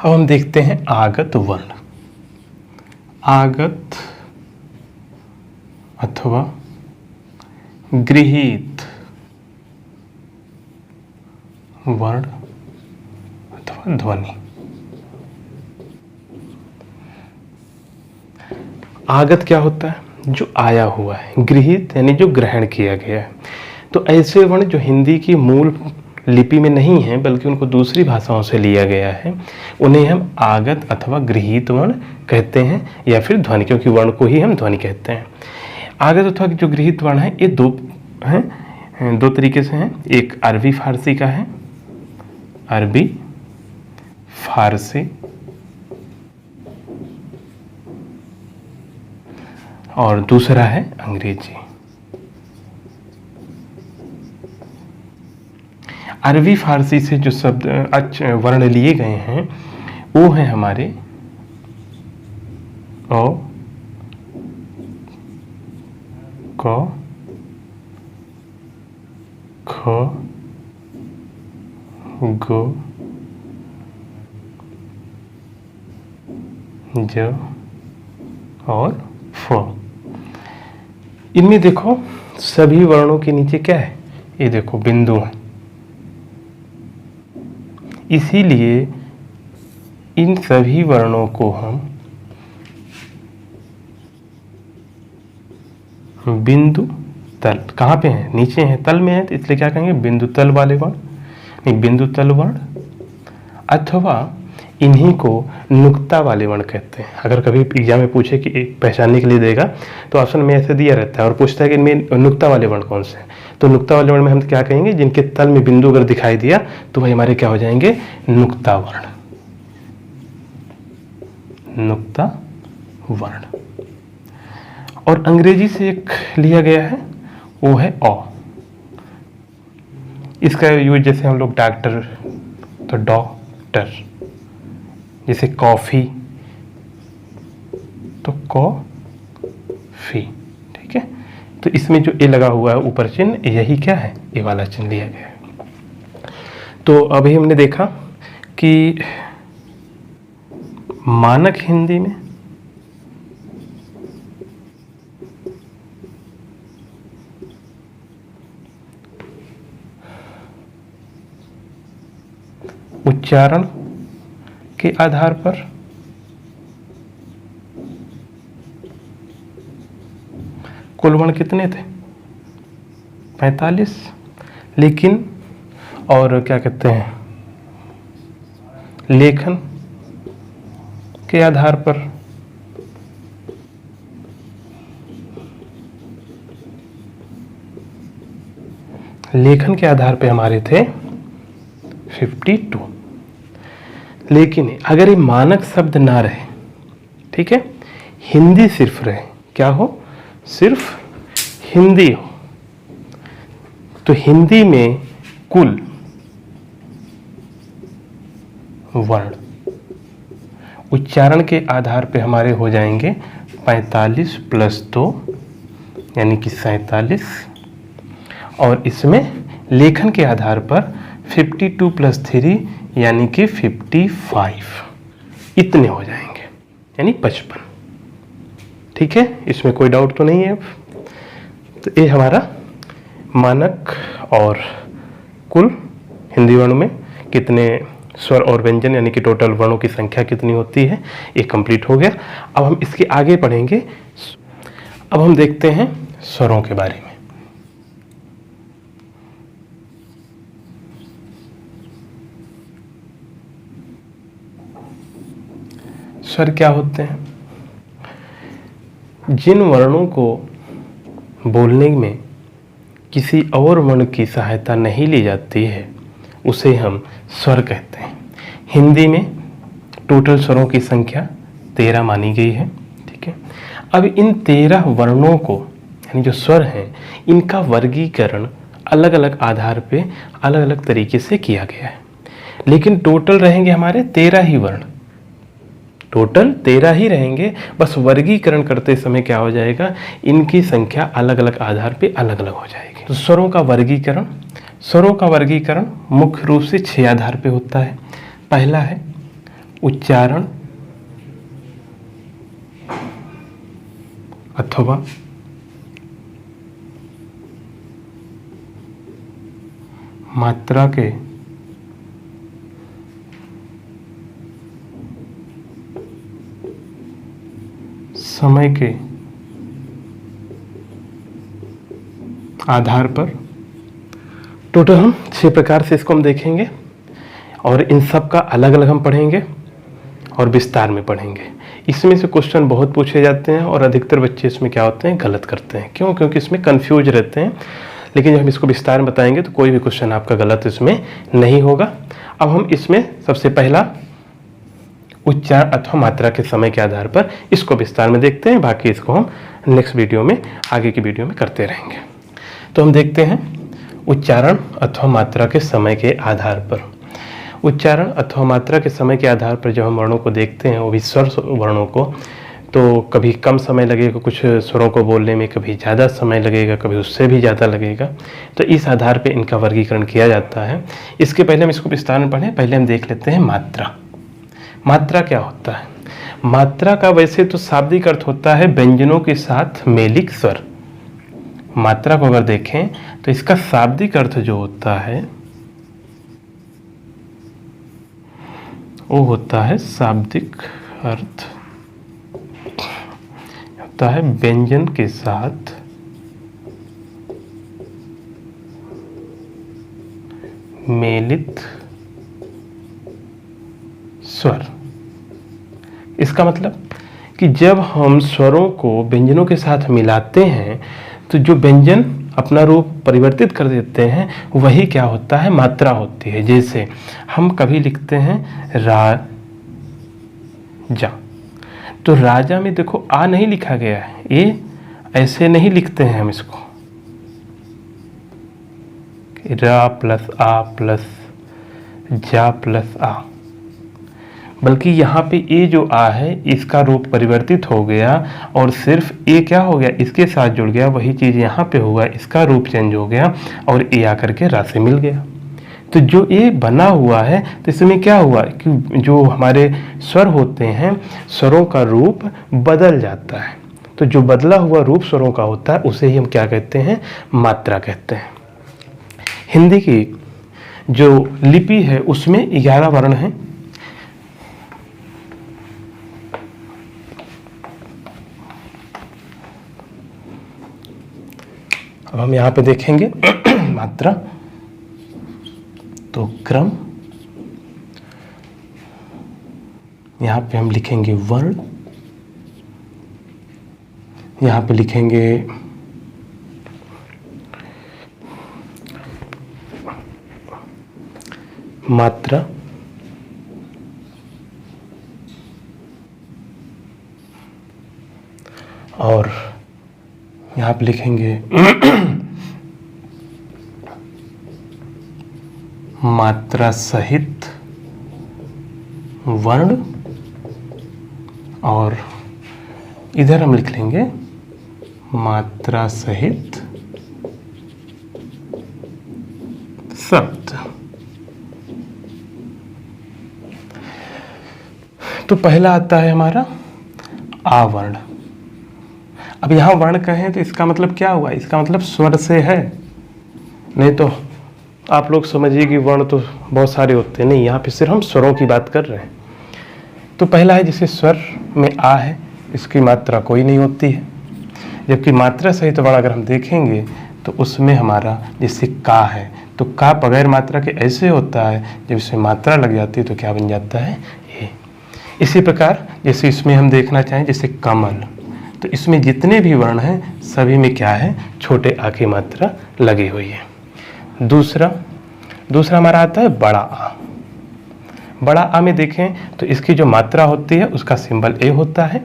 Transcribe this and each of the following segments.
अब हम देखते हैं आगत वर्ण। आगत अथवा गृहीत वर्ण अथवा ध्वनि। आगत क्या होता है? जो आया हुआ है। गृहीत यानी जो ग्रहण किया गया है। तो ऐसे वर्ण जो हिंदी की मूल लिपि में नहीं है बल्कि उनको दूसरी भाषाओं से लिया गया है, उन्हें हम आगत अथवा गृहीत वर्ण कहते हैं, या फिर ध्वनि, क्योंकि वर्ण को ही हम ध्वनि कहते हैं। आगत अथवा जो गृहीत वर्ण है ये दो हैं, दो तरीके से हैं। एक अरबी फारसी का है, अरबी फारसी, और दूसरा है अंग्रेजी। अरबी फारसी से जो शब्द वर्ण लिए गए हैं वो हैं हमारे ओ, क, ख, ग, ज और फ। इनमें देखो सभी वर्णों के नीचे क्या है? ये देखो बिंदु है। इसीलिए इन सभी वर्णों को हम बिंदु तल, कहाँ पे हैं? नीचे हैं, तल में है, तो इसलिए क्या कहेंगे? बिंदु तल वाले वर्ण, नहीं बिंदु तल वर्ण, अथवा इन्हीं को नुक्ता वाले वर्ण कहते हैं। अगर कभी एग्जाम में पूछे कि पहचानने के लिए देगा तो ऑप्शन में ऐसे दिया रहता है और पूछता है कि इनमें नुक्ता वाले वर्ण कौन से हैं, तो नुक्ता वाले वर्ण में हम क्या कहेंगे? जिनके तल में बिंदु अगर दिखाई दिया तो वही हमारे क्या हो जाएंगे? नुक्ता वर्ण, नुक्ता वर्ण। और अंग्रेजी से एक लिया गया है वो है अ। इसका यूज जैसे हम लोग डॉक्टर, तो डॉक्टर, जैसे कॉफी तो कॉफी, ठीक है। तो इसमें जो ए लगा हुआ है ऊपर चिन्ह, यही क्या है? ए वाला चिन्ह लिया गया है। तो अभी हमने देखा कि मानक हिंदी में उच्चारण के आधार पर कुल वर्ण कितने थे? 45। लेकिन और क्या कहते हैं, लेखन के आधार पर हमारे थे 52। लेकिन अगर ये मानक शब्द ना रहे, ठीक है, हिंदी सिर्फ रहे, क्या हो? सिर्फ हिंदी हो, तो हिंदी में कुल वर्ण उच्चारण के आधार पे हमारे हो जाएंगे 45 + 2 यानी कि 47, और इसमें लेखन के आधार पर 52 + 3 यानी कि 55, इतने हो जाएंगे, यानी 55। ठीक है, इसमें कोई डाउट तो नहीं है। तो ये हमारा मानक और कुल हिंदी वर्णों में कितने स्वर और व्यंजन यानी कि टोटल वर्णों की संख्या कितनी होती है, ये कंप्लीट हो गया। अब हम इसके आगे पढ़ेंगे। अब हम देखते हैं स्वरों के बारे में। स्वर क्या होते हैं? जिन वर्णों को बोलने में किसी और वर्ण की सहायता नहीं ली जाती है उसे हम स्वर कहते हैं। हिंदी में टोटल स्वरों की संख्या 13 मानी गई है। ठीक है, अब इन 13 वर्णों को यानी जो स्वर हैं इनका वर्गीकरण अलग अलग आधार पे अलग अलग तरीके से किया गया है, लेकिन टोटल रहेंगे हमारे 13 ही वर्ण, टोटल 13 ही रहेंगे। बस वर्गीकरण करते समय क्या हो जाएगा, इनकी संख्या अलग अलग आधार पे अलग अलग हो जाएगी। तो स्वरों का वर्गीकरण मुख्य रूप से 6 आधार पे होता है। पहला है उच्चारण अथवा मात्रा के समय के आधार पर टोटल हम 6 प्रकार से इसको हम देखेंगे और इन सब का अलग अलग हम पढ़ेंगे और विस्तार में पढ़ेंगे। इसमें से क्वेश्चन बहुत पूछे जाते हैं और अधिकतर बच्चे इसमें क्या होते हैं, गलत करते हैं। क्यों? क्योंकि इसमें कंफ्यूज रहते हैं। लेकिन जब हम इसको विस्तार में बताएंगे तो कोई भी क्वेश्चन आपका गलत इसमें नहीं होगा। अब हम इसमें सबसे पहला उच्चारण अथवा मात्रा के समय के आधार पर इसको विस्तार में देखते हैं। बाकी इसको हम नेक्स्ट वीडियो में, आगे की वीडियो में करते रहेंगे। तो हम देखते हैं उच्चारण अथवा मात्रा के समय के आधार पर। उच्चारण अथवा मात्रा के समय के आधार पर जब हम वर्णों को देखते हैं, वो भी स्वर वर्णों को, तो कभी कम समय लगेगा कुछ स्वरों को बोलने में, कभी ज़्यादा समय लगेगा, कभी उससे भी ज़्यादा लगेगा। तो इस आधार पे इनका वर्गीकरण किया जाता है। इसके पहले हम इसको विस्तार में पढ़ें, पहले हम देख लेते हैं मात्रा। मात्रा क्या होता है? मात्रा का वैसे तो शाब्दिक अर्थ होता है व्यंजनों के साथ मेलिक स्वर। मात्रा को अगर देखें तो इसका शाब्दिक अर्थ जो होता है वो होता है, शाब्दिक अर्थ होता है व्यंजन के साथ मेलित स्वर। इसका मतलब कि जब हम स्वरों को व्यंजनों के साथ मिलाते हैं तो जो व्यंजन अपना रूप परिवर्तित कर देते हैं वही क्या होता है, मात्रा होती है। जैसे हम कभी लिखते हैं राजा, तो राजा में देखो आ नहीं लिखा गया है, ये ऐसे नहीं लिखते हैं हम इसको, रा प्लस आ प्लस जा प्लस आ, बल्कि यहाँ पे ए जो आ है इसका रूप परिवर्तित हो गया और सिर्फ ए क्या हो गया, इसके साथ जुड़ गया। वही चीज़ यहाँ पे हुआ, इसका रूप चेंज हो गया और ए आकर के रा से मिल गया। तो जो ए बना हुआ है तो इसमें क्या हुआ कि जो हमारे स्वर होते हैं, स्वरों का रूप बदल जाता है। तो जो बदला हुआ रूप स्वरों का होता है उसे ही हम क्या कहते हैं, मात्रा कहते हैं। हिंदी की जो लिपि है उसमें 11 वर्ण हैं। अब हम यहाँ पे देखेंगे मात्रा, तो क्रम, यहाँ पे हम लिखेंगे वर्ण, यहाँ पे लिखेंगे मात्रा, और यहाँ पे लिखेंगे मात्रा सहित वर्ण, और इधर हम लिख लेंगे मात्रा सहित शब्द। तो पहला आता है हमारा आवर्ण। अब यहाँ वर्ण कहें तो इसका मतलब क्या हुआ, इसका मतलब स्वर से है। नहीं तो आप लोग समझिए कि वर्ण तो बहुत सारे होते हैं, नहीं, यहाँ पे सिर्फ हम स्वरों की बात कर रहे हैं। तो पहला है जैसे स्वर में आ है, इसकी मात्रा कोई नहीं होती है। जबकि मात्रा सहित वर्ण अगर हम देखेंगे तो उसमें हमारा जैसे का है, तो का बगैर मात्रा के ऐसे होता है, जब इसमें मात्रा लग जाती है तो क्या बन जाता है, ए। इसी प्रकार जैसे इसमें हम देखना चाहें जैसे कमल, तो इसमें जितने भी वर्ण हैं सभी में क्या है, छोटे आ की मात्रा लगी हुई है। दूसरा हमारा आता है बड़ा आ। बड़ा आ में देखें तो इसकी जो मात्रा होती है उसका सिंबल ए होता है।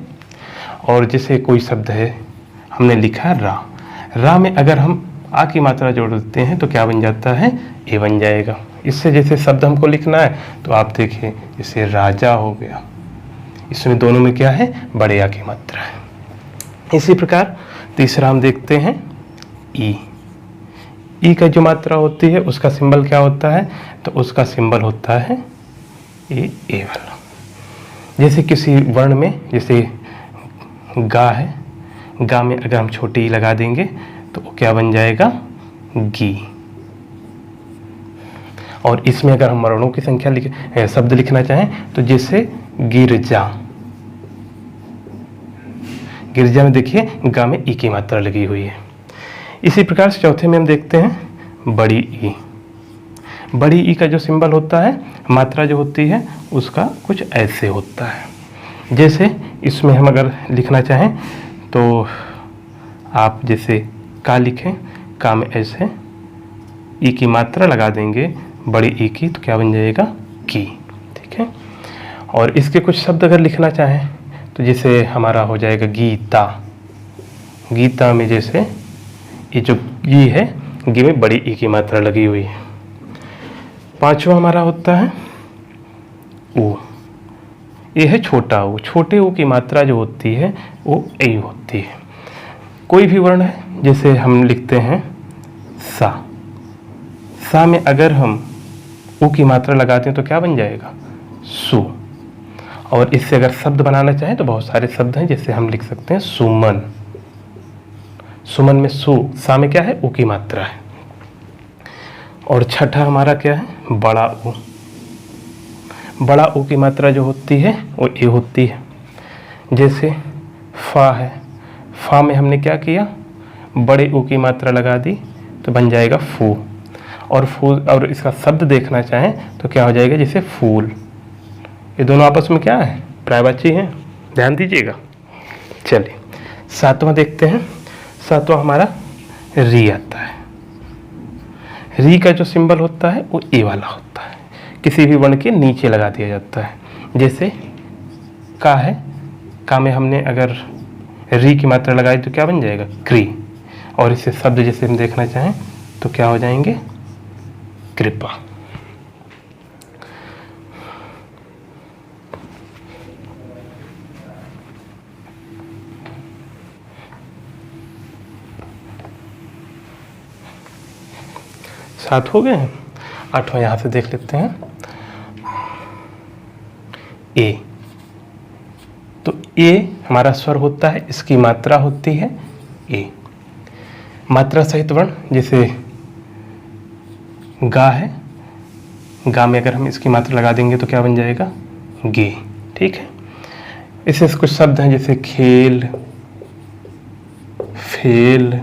और जैसे कोई शब्द है हमने लिखा रा में अगर हम आ की मात्रा जोड़ देते हैं तो क्या बन जाता है, ए बन जाएगा। इससे जैसे शब्द हमको लिखना है तो आप देखिए जैसे राजा हो गया, इसमें दोनों में क्या है, बड़े आ की मात्रा है। इसी प्रकार तीसरा हम देखते हैं ई का जो मात्रा होती है उसका सिंबल क्या होता है, तो उसका सिंबल होता है ए वाला। जैसे किसी वर्ण में, जैसे गा है, गा में अगर हम छोटी ई लगा देंगे तो क्या बन जाएगा, गी। और इसमें अगर हम वर्णों की संख्या शब्द लिखना चाहें तो जैसे गिरजा, गिरजा में देखिए गा में ई की मात्रा लगी हुई है। इसी प्रकार से चौथे में हम देखते हैं बड़ी ई। बड़ी ई का जो सिंबल होता है, मात्रा जो होती है उसका कुछ ऐसे होता है। जैसे इसमें हम अगर लिखना चाहें तो आप जैसे का लिखें, का में ऐसे ई की मात्रा लगा देंगे बड़ी ई की तो क्या बन जाएगा, की। ठीक है। और इसके कुछ शब्द अगर लिखना चाहें तो जैसे हमारा हो जाएगा गीता। गीता में जैसे ये जो गी है, गी में बड़ी ई की मात्रा लगी हुई है। पांचवा हमारा होता है ऊ। ये है छोटा ऊ। छोटे ऊ की मात्रा जो होती है वो ए होती है। कोई भी वर्ण है, जैसे हम लिखते हैं सा, सा में अगर हम ऊ की मात्रा लगाते हैं तो क्या बन जाएगा, सु। और इससे अगर शब्द बनाना चाहें तो बहुत सारे शब्द हैं, जैसे हम लिख सकते हैं सुमन। सुमन में सु, सा में क्या है, ऊ की मात्रा है। और छठा हमारा क्या है, बड़ा ऊ। बड़ा ऊ की मात्रा जो होती है वो ए होती है। जैसे फा है, फा में हमने क्या किया, बड़े ऊ की मात्रा लगा दी तो बन जाएगा फू। और फूल, और इसका शब्द देखना चाहें तो क्या हो जाएगा, जैसे फूल। ये दोनों आपस में क्या है, पर्यायवाची हैं, ध्यान दीजिएगा। चलिए सातवां देखते हैं। सातवां हमारा री आता है। री का जो सिंबल होता है वो ए वाला होता है, किसी भी वर्ण के नीचे लगा दिया जाता है। जैसे का है, का में हमने अगर री की मात्रा लगाई तो क्या बन जाएगा, क्री। और इससे शब्द जैसे हम देखना चाहें तो क्या हो जाएंगे, कृपा। सात हो गए हैं। आठवां यहां से देख लेते हैं, ए। तो ए हमारा स्वर होता है, इसकी मात्रा होती है ए। मात्रा सहित वर्ण, जैसे गा है, गा में अगर हम इसकी मात्रा लगा देंगे तो क्या बन जाएगा, गे। ठीक है। इससे कुछ शब्द हैं, जैसे खेल, फेल,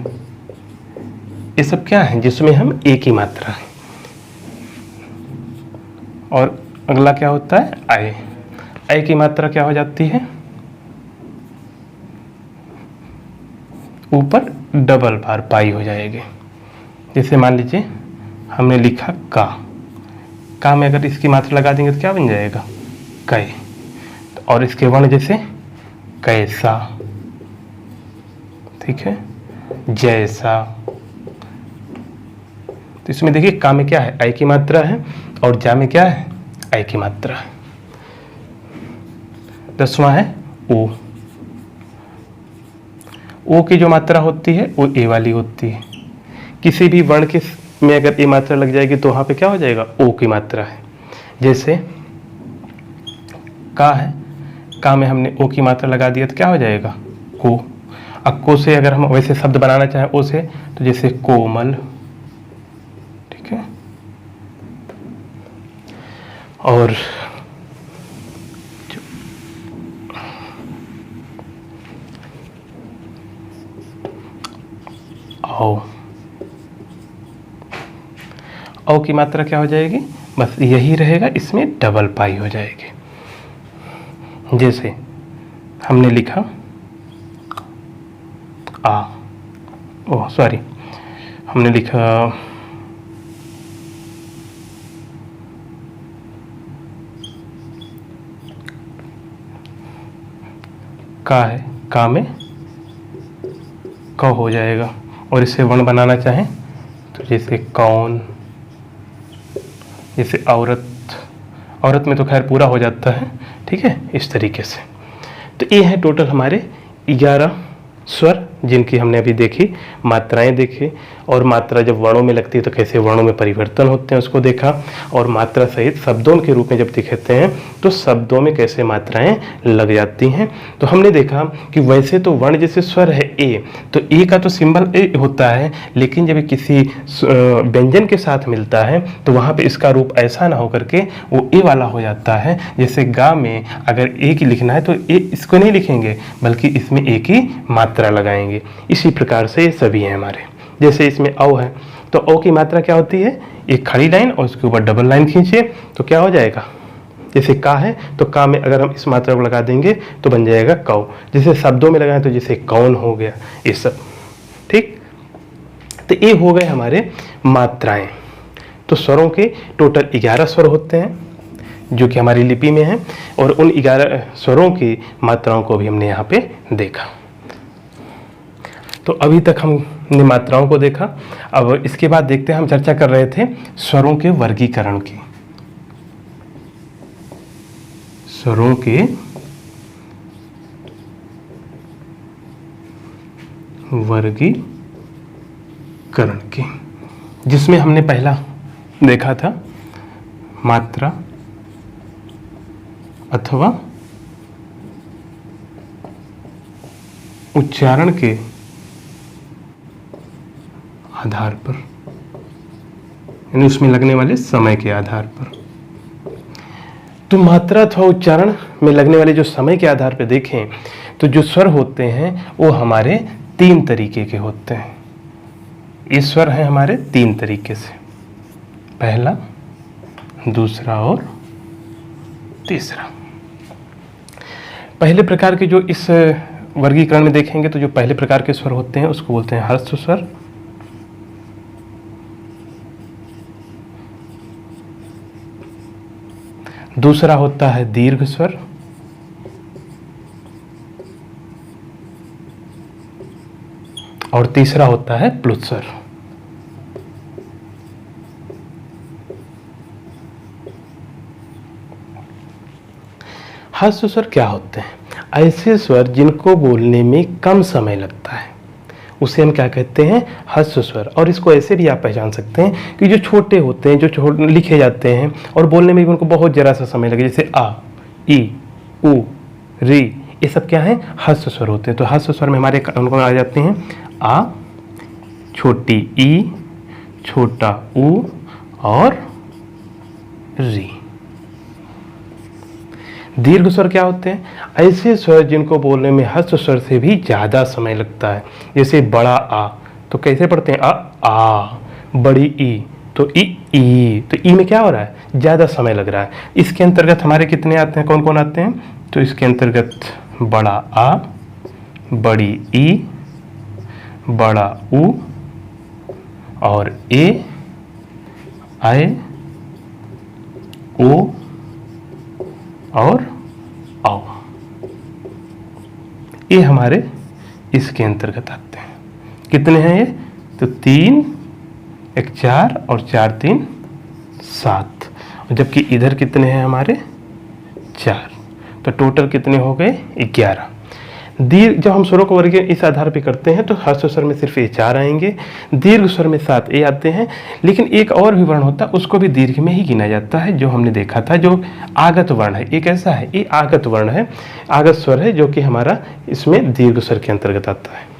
ये सब क्या है, जिसमें हम ए की मात्रा है। और अगला क्या होता है, आए। आए की मात्रा क्या हो जाती है, ऊपर डबल बार पाई हो जाएगी। जैसे मान लीजिए हमने लिखा का में अगर इसकी मात्रा लगा देंगे तो क्या बन जाएगा, कै। और इसके वर्ण जैसे कैसा, ठीक है, जैसा। तो इसमें देखिए का में क्या है, आई की मात्रा है, और जा में क्या है, आई की मात्रा है। 10वां है ओ। ओ की जो मात्रा होती है वो ए वाली होती है। किसी भी वर्ण के में अगर ए मात्रा लग जाएगी तो वहां पे क्या हो जाएगा, ओ की मात्रा है। जैसे का है, का में हमने ओ की मात्रा लगा दिया तो क्या हो जाएगा, को। अब को से अगर हम वैसे शब्द बनाना चाहें ओ से तो जैसे कोमल, ठीक है। और औ की मात्रा क्या हो जाएगी, बस यही रहेगा, इसमें डबल पाई हो जाएगी। जैसे हमने लिखा हमने लिखा का है, का में क हो जाएगा। और इसे वर्ण बनाना चाहें तो जैसे कौन, जैसे औरत, औरत में तो खैर पूरा हो जाता है, ठीक है, इस तरीके से। तो ये है टोटल हमारे 11 स्वर जिनकी हमने अभी देखी, मात्राएं देखी, और मात्रा जब वर्णों में लगती है तो कैसे वर्णों में परिवर्तन होते हैं उसको देखा, और मात्रा सहित शब्दों के रूप में जब दिखते हैं तो शब्दों में कैसे मात्राएं लग जाती हैं। तो हमने देखा कि वैसे तो वर्ण जैसे स्वर है ए, तो ए का तो सिंबल ए होता है, लेकिन जब किसी व्यंजन के साथ मिलता है तो वहाँ पे इसका रूप ऐसा ना होकर के वो ए वाला हो जाता है। जैसे गा में अगर ए की लिखना है तो ए इसको नहीं लिखेंगे, बल्कि इसमें ए की मात्रा लगाएंगे। इसी प्रकार से ये सभी हैं हमारे। जैसे इसमें औ है तो औ की मात्रा क्या होती है, एक खड़ी लाइन और उसके ऊपर डबल लाइन खींचिए तो क्या हो जाएगा। जैसे का है तो का में अगर हम इस मात्रा को लगा देंगे तो बन जाएगा कौ। जैसे शब्दों में लगाएं तो जैसे कौन हो गया, ये सब। ठीक, तो ये हो गए हमारे मात्राएं। तो स्वरों के टोटल 11 स्वर होते हैं जो कि हमारी लिपि में है, और उन 11 स्वरों की मात्राओं को भी हमने यहाँ पे देखा। तो अभी तक हमने मात्राओं को देखा। अब इसके बाद देखते हैं, हम चर्चा कर रहे थे स्वरों के वर्गीकरण की। स्वरों के वर्गीकरण की, जिसमें हमने पहला देखा था मात्रा अथवा उच्चारण के आधार पर, यानी उसमें लगने वाले समय के आधार पर। तो मात्रा अथवा उच्चारण में लगने वाले जो समय के आधार पर देखें तो जो स्वर होते हैं वो हमारे 3 तरीके के होते हैं। ये स्वर है हमारे 3 तरीके से, पहला, दूसरा और तीसरा। पहले प्रकार के जो इस वर्गीकरण में देखेंगे तो जो पहले प्रकार के स्वर होते हैं उसको बोलते हैं हर्ष स्वर। दूसरा होता है दीर्घ स्वर, और तीसरा होता है प्लुत स्वर। हर्ष स्वर क्या होते हैं? ऐसे स्वर जिनको बोलने में कम समय लगता है, उसे हम क्या कहते हैं? हर्ष स्वर। और इसको ऐसे भी आप पहचान सकते हैं कि जो छोटे होते हैं, जो लिखे जाते हैं और बोलने में भी उनको बहुत जरा सा समय लगे, जैसे आ, ई, उ, री, ये सब क्या है? हर्ष स्वर होते हैं। तो हर्ष स्वर में हमारे उनको आ जाते हैं आ, छोटी ई, छोटा उ और री। दीर्घ स्वर क्या होते हैं? ऐसे स्वर जिनको बोलने में हर्ष स्वर से भी ज़्यादा समय लगता है, जैसे बड़ा आ तो कैसे पढ़ते हैं? आ, बड़ी ई तो ई, तो ई में क्या हो रहा है? ज़्यादा समय लग रहा है। इसके अंतर्गत हमारे कितने आते हैं, कौन कौन आते हैं? तो इसके अंतर्गत बड़ा आ, बड़ी ई, बड़ा उ और ए, आए, ओ और आओ, ये हमारे इसके अंतर्गत आते हैं। कितने हैं ये? तो 3, 1 4 और 4 3 7, जबकि इधर कितने हैं हमारे? 4। तो टोटल कितने हो गए? 11। दीर्घ जब हम स्वरों को वर्ग इस आधार पे करते हैं तो हर्ष स्वर में सिर्फ ये 4 आएंगे, दीर्घ स्वर में 7 ए आते हैं। लेकिन एक और भी वर्ण होता है, उसको भी दीर्घ में ही गिना जाता है, जो हमने देखा था, जो आगत वर्ण है। एक ऐसा है, ये आगत वर्ण है, आगत स्वर है, जो कि हमारा इसमें दीर्घ स्वर के अंतर्गत आता है।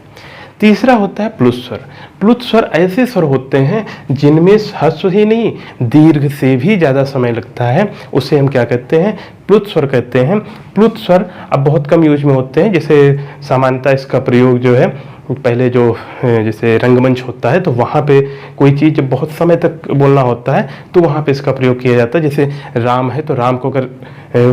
तीसरा होता है प्लुत स्वर। प्लुत स्वर ऐसे स्वर होते हैं जिनमें हर्ष ही नहीं, दीर्घ से भी ज़्यादा समय लगता है, उसे हम क्या कहते हैं? प्लुत स्वर कहते हैं। प्लुत स्वर अब बहुत कम यूज में होते हैं, जैसे सामान्यतः इसका प्रयोग जो है पहले जो जैसे रंगमंच होता है तो वहाँ पे कोई चीज़ जब बहुत समय तक बोलना होता है तो वहाँ पे इसका प्रयोग किया जाता है। जैसे राम है तो राम को अगर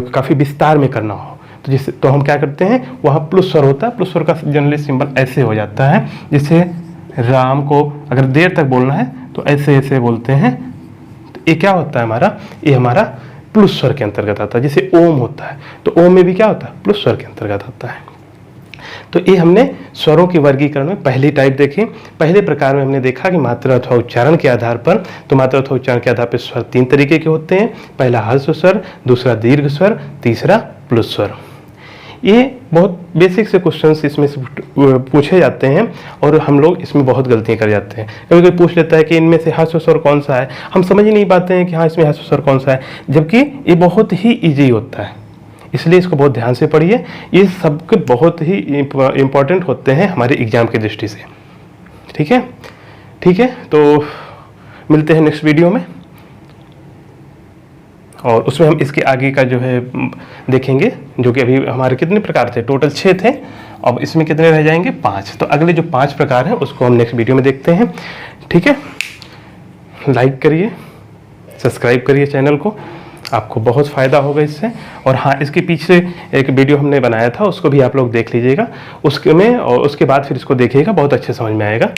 काफ़ी विस्तार में करना हो तो हम क्या करते हैं? वहाँ प्लुत स्वर होता है। प्लुत स्वर का जनरली सिंबल ऐसे हो जाता है, जैसे राम को अगर देर तक बोलना है तो ऐसे ऐसे बोलते हैं। तो ये क्या होता है हमारा? ये हमारा प्लुत स्वर के अंतर्गत आता है। जैसे ओम होता है तो ओम में भी क्या होता है? प्लुत स्वर के अंतर्गत आता है। तो ये हमने स्वरों के वर्गीकरण में पहली टाइप देखी। पहले प्रकार में हमने देखा कि मात्रा अथवा उच्चारण के आधार पर, तो मात्रा अथवा उच्चारण के आधार पर स्वर 3 तरीके के होते हैं। पहला हर्ष स्वर, दूसरा दीर्घ स्वर, तीसरा प्लुत स्वर। ये बहुत बेसिक से क्वेश्चंस इसमें से पूछे जाते हैं और हम लोग इसमें बहुत गलतियां कर जाते हैं। कभी कभी पूछ लेता है कि इनमें से ह्रस्व स्वर कौन सा है, हम समझ ही नहीं पाते हैं कि हाँ इसमें ह्रस्व स्वर कौन सा है, जबकि ये बहुत ही ईजी होता है। इसलिए इसको बहुत ध्यान से पढ़िए, ये सबके बहुत ही इम्पॉर्टेंट होते हैं हमारे एग्जाम की दृष्टि से। ठीक है, ठीक है, तो मिलते हैं नेक्स्ट वीडियो में और उसमें हम इसके आगे का जो है देखेंगे, जो कि अभी हमारे कितने प्रकार थे, टोटल 6 थे, अब इसमें कितने रह जाएंगे 5। तो अगले जो 5 प्रकार हैं उसको हम नेक्स्ट वीडियो में देखते हैं। ठीक है, लाइक करिए, सब्सक्राइब करिए चैनल को, आपको बहुत फ़ायदा होगा इससे। और हाँ, इसके पीछे एक वीडियो हमने बनाया था, उसको भी आप लोग देख लीजिएगा उसके में, और उसके बाद फिर इसको देखिएगा, बहुत अच्छे समझ में आएगा।